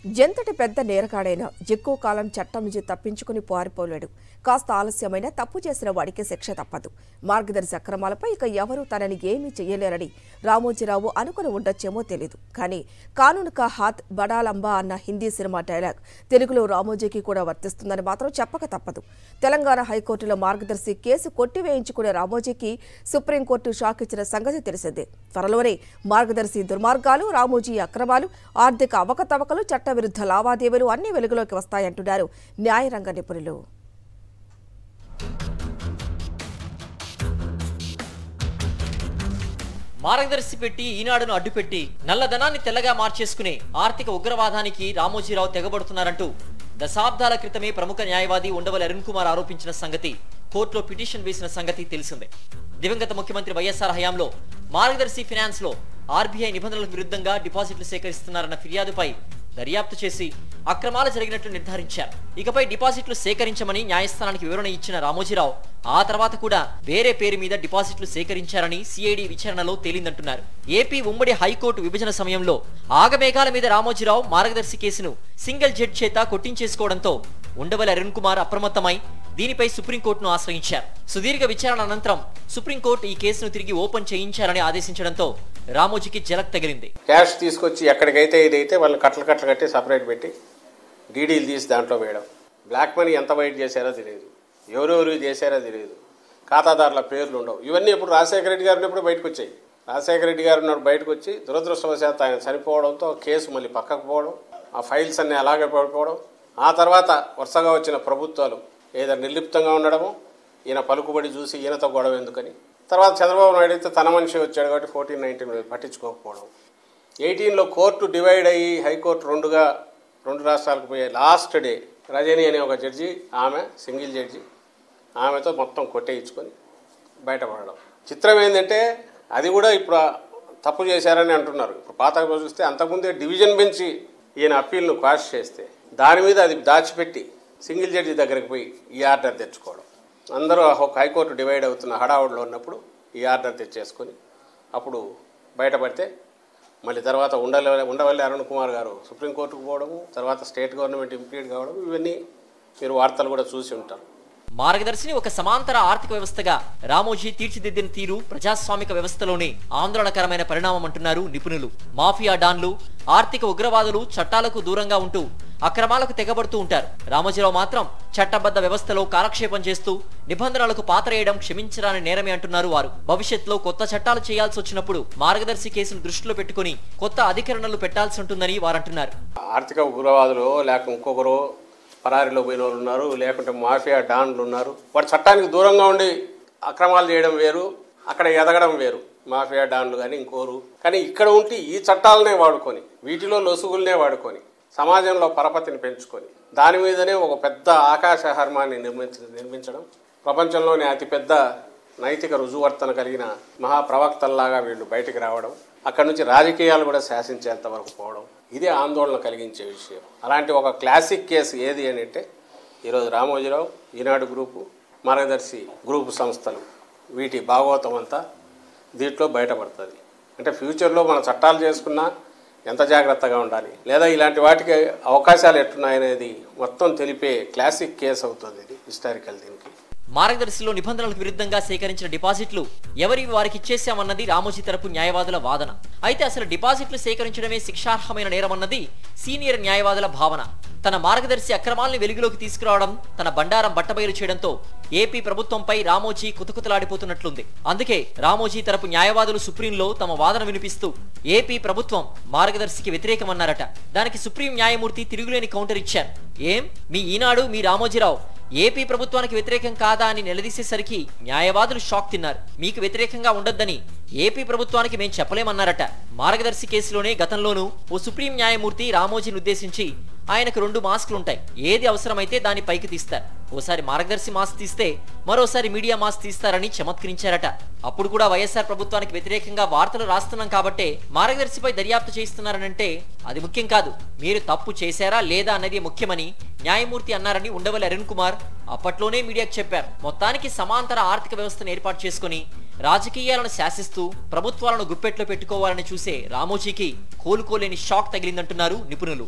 ఎంతటి పెద్ద నేరగాడైనా ఎక్కువ కాలం చట్టం నుంచి తప్పించుకుని పారిపోలేడు. కాస్త ఆలస్యమైన తప్పు చేసిన వాడికి శిక్ష తప్పదు. మార్గదర్శి అక్రమాలపై ఇక ఎవరూ తనని ఏమీ చెయ్యలేరని రామోజీరావు అనుకుని ఉండొచ్చేమో తెలీదు. కానీ కానూన్ కా హాత్ బడా లంబా అన్న హిందీ సినిమా డైలాగ్ తెలుగులో రామోజీకి కూడా వర్తిస్తుందని మాత్రం చెప్పక తప్పదు. తెలంగాణ హైకోర్టులో మార్గదర్శి కేసు కొట్టివేయించుకునే రామోజీకి సుప్రీంకోర్టు షాక్ ఇచ్చిన సంగతి తెలిసిందే. త్వరలోనే మార్గదర్శి దుర్మార్గాలు, రామోజీ అక్రమాలు, ఆర్థిక అవకతవకలు, చట్టవిరుద్ధ లావాదేవీలు అన్ని వెలుగులోకి వస్తాయంటున్నారు న్యాయరంగ నిపుణులు. మార్గదర్శి పెట్టి ఈనాడును అడ్డుపెట్టి నల్లధనాన్ని తెల్లగా మార్చేసుకునే ఆర్థిక ఉగ్రవాదానికి రామోజీరావు తెగబడుతున్నారంటూ దశాబ్దాల క్రితమే ప్రముఖ న్యాయవాది ఉండవల్లి అరుణ్ కుమార్ ఆరోపించిన సంగతి, కోర్టులో పిటిషన్ వేసిన సంగతి తెలిసిందే. దివంగత ముఖ్యమంత్రి వైఎస్ఆర్ హయాంలో మార్గదర్శి ఫైనాన్స్ లో ఆర్బీఐ నిబంధనలకు విరుద్ధంగా డిపాజిట్లు సేకరిస్తున్నారన్న ఫిర్యాదుపై దర్యాప్తు చేసి అక్రమాలు జరిగినట్లు నిర్ధారించారు. ఇకపై డిపాజిట్లు సేకరించమని న్యాయస్థానానికి వివరణ ఇచ్చిన రామోజీరావు ఆ తర్వాత కూడా వేరే పేరు మీద డిపాజిట్లు సేకరించారని సిఐడి విచారణలో తేలిందంటున్నారు. ఏపీ ఉమ్మడి హైకోర్టు విభజన సమయంలో ఆగమేఘాల మీద రామోజీరావు మార్గదర్శి కేసును సింగిల్ జడ్జి చేత కొట్టించేసుకోవడంతో ఉండవల్లి అరుణ్ కుమార్ అప్రమత్తమై దీనిపై సుప్రీంకోర్టును ఆశ్రయించారు. సుదీర్ఘ విచారణ అనంతరం సుప్రీంకోర్టు ఈ కేసును తిరిగి ఓపెన్ చేయించాలని ఆదేశించడంతో రామోజీకి జలక్ తగిలింది. క్యాష్ తీసుకొచ్చి ఎక్కడికైతే ఇదైతే వాళ్ళు కట్టలు కట్టి సపరేట్ పెట్టి డీడీలు తీసి దాంట్లో వేయడం, బ్లాక్ మనీ ఎంత వైట్ చేశారో తెలియదు, ఎవరెవరు చేశారో తెలియదు, ఖాతాదారుల పేర్లు ఉండవు. ఇవన్నీ ఇప్పుడు రాజశేఖర రెడ్డి గారు ఉన్నప్పుడు బయటకు వచ్చాయి. రాజశేఖర రెడ్డి గారు ఉన్నప్పుడు బయటకు వచ్చి దురదృష్టవశాత్తు ఆయన చనిపోవడంతో కేసు మళ్ళీ పక్కకు పోవడం, ఆ ఫైల్స్ అన్నీ అలాగే పడిపోవడం, ఆ తర్వాత వరుసగా వచ్చిన ప్రభుత్వాలు ఏదో నిర్లిప్తంగా ఉండడము, ఈయన పలుకుబడి చూసి ఈయనతో గొడవ ఎందుకని, తర్వాత చంద్రబాబు నాయుడు అయితే తన మనిషి వచ్చాడు కాబట్టి 14-19 పట్టించుకోకపోవడం, 18లో కోర్టు డివైడ్ అయ్యి హైకోర్టు రెండు రాష్ట్రాలకు పోయే లాస్ట్ డే రజని అనే ఒక జడ్జి, ఆమె సింగిల్ జడ్జి, ఆమెతో మొత్తం కొట్టేయించుకొని బయటపడడం. చిత్రం ఏంటంటే అది కూడా ఇప్పుడు తప్పు చేశారని అంటున్నారు. ఇప్పుడు పాత చూస్తే అంతకుముందే డివిజన్ బెంచ్ ఈయన అప్పీల్ను క్వాష్ చేస్తే దాని మీద అది దాచిపెట్టి సింగిల్ జడ్జి దగ్గరికి పోయి ఈ ఆర్డర్ తెచ్చుకోవడం. అందరూ ఒక హైకోర్టు డివైడ్ అవుతున్న హడావుడిలో ఉన్నప్పుడు ఈ ఆర్డర్ తెచ్చేసుకొని అప్పుడు బయటపడితే మళ్ళీ తర్వాత ఉండవల్లి అరుణ్ కుమార్ గారు సుప్రీంకోర్టుకు పోవడము, తర్వాత స్టేట్ గవర్నమెంట్ ఇంప్లీడ్ కావడం, ఇవన్నీ మీరు వార్తలు కూడా చూసి ఉంటారు. మార్గదర్శిని ఒక సమాంతర ఆర్థిక వ్యవస్థగా రామోజీ తీర్చిదిద్దిన తీరు ప్రజాస్వామిక వ్యవస్థలోనే ఆందోళనకరమైన పరిణామం అంటున్నారు నిపుణులు. మాఫియా డాన్లు, ఆర్థిక ఉగ్రవాదులు చట్టాలకు దూరంగా ఉంటూ అక్రమాలకు తెగబడుతూ ఉంటారు. రామోజీరావు మాత్రం చట్టబద్ధ వ్యవస్థలో కాలక్షేపం చేస్తూ నిబంధనలకు పాతరేయడం క్షమించరాని నేరమే అంటున్నారు వారు. భవిష్యత్తులో కొత్త చట్టాలు చేయాల్సి వచ్చినప్పుడు మార్గదర్శి కేసును దృష్టిలో పెట్టుకుని కొత్త అధికరణలు పెట్టాల్సి ఉంటుందని వారంటున్నారు. ఆర్థిక ఉగ్రవాదులు లేక ఇంకొకరు పరారీలో పోయిన వాళ్ళు ఉన్నారు, లేకుంటే మాఫియా డాన్లు ఉన్నారు. వాడు చట్టానికి దూరంగా ఉండి అక్రమాలు చేయడం వేరు, అక్కడ ఎదగడం వేరు. మాఫియా డాన్లు కానీ ఇంకోరు కానీ ఇక్కడ ఉంటే ఈ చట్టాలనే వాడుకొని, వీటిలో లొసుగులనే వాడుకొని, సమాజంలో పరపతిని పెంచుకొని దాని మీదనే ఒక పెద్ద ఆకాశ హర్మాన్ని నిర్మించడం, ప్రపంచంలోనే అతిపెద్ద నైతిక రుజువర్తన కలిగిన మహాప్రవక్తల్లాగా వీళ్ళు బయటికి రావడం, అక్కడి నుంచి రాజకీయాలు కూడా శాసించేంత వరకు పోవడం, ఇదే ఆందోళన కలిగించే విషయం. అలాంటి ఒక క్లాసిక్ కేసు ఏది అని అంటే ఈరోజు రామోజీరావు, ఈనాడు గ్రూపు, మార్గదర్శి గ్రూపు సంస్థలు, వీటి భాగవతం అంతా దీంట్లో బయటపడుతుంది. అంటే ఫ్యూచర్లో మన చట్టాలు చేసుకున్నా ఎంత జాగ్రత్తగా ఉండాలి, లేదా ఇలాంటి వాటికి అవకాశాలు ఎట్టున్నాయనేది మొత్తం తెలిపే క్లాసిక్ కేసు అవుతుంది ఇది, హిస్టారికల్. దీనికి మార్గదర్శిలో నిబంధనలకు విరుద్ధంగా సేకరించిన డిపాజిట్లు ఎవరి వారికి ఇచ్చేశామన్నది రామోజీ తరపు న్యాయవాదుల వాదన. అయితే అసలు డిపాజిట్లు సేకరించడమే శిక్షార్హమైన నేరమన్నది సీనియర్ న్యాయవాదుల భావన. తన మార్గదర్శి అక్రమాలను వెలుగులోకి తీసుకురావడం, తన బండారం బట్టబయలు చేయడంతో ఏపీ ప్రభుత్వంపై రామోజీ కుతకుతలాడిపోతున్నట్లుంది. అందుకే రామోజీ తరపు న్యాయవాదులు సుప్రీంలో తమ వాదన వినిపిస్తూ ఏపీ ప్రభుత్వం మార్గదర్శికి వ్యతిరేకమన్నారట. దానికి సుప్రీం న్యాయమూర్తి తిరుగులేని కౌంటర్ ఇచ్చారు. ఏం మీ ఈనాడు, మీ రామోజీరావు ఏపీ ప్రభుత్వానికి వ్యతిరేకం కాదా అని నిలదీసేసరికి న్యాయవాదులు షాక్ తిన్నారు. మీకు వ్యతిరేకంగా ఉండొద్దని ఏపీ ప్రభుత్వానికి మేం చెప్పలేమన్నారట. మార్గదర్శి కేసులోనే గతంలోనూ ఓ సుప్రీం న్యాయమూర్తి రామోజీని ఉద్దేశించి ఆయనకు 2 మాస్కులు ఉంటాయి, ఏది అవసరమైతే దాన్ని పైకి తీస్తారు, ఓసారి మార్గదర్శి మాస్క్ తీస్తే మరోసారి మీడియా మాస్క్ తీస్తారని చమత్కరించారట. అప్పుడు కూడా వైఎస్ఆర్ ప్రభుత్వానికి వ్యతిరేకంగా వార్తలు రాస్తున్నాం కాబట్టే మార్గదర్శిపై దర్యాప్తు చేస్తున్నారనంటే అది ముఖ్యం కాదు, మీరు తప్పు చేశారా లేదా అన్నది ముఖ్యమని న్యాయమూర్తి అన్నారని ఉండవల్లి అరుణ్ కుమార్ అప్పట్లోనే మీడియాకు చెప్పారు. మొత్తానికి సమాంతర ఆర్థిక వ్యవస్థను ఏర్పాటు చేసుకుని రాజకీయాలను శాసిస్తూ ప్రభుత్వాలను గుప్పెట్లో పెట్టుకోవాలని చూసే రామోజీకి కోలుకోలేని షాక్ తగిలిందంటున్నారు నిపుణులు.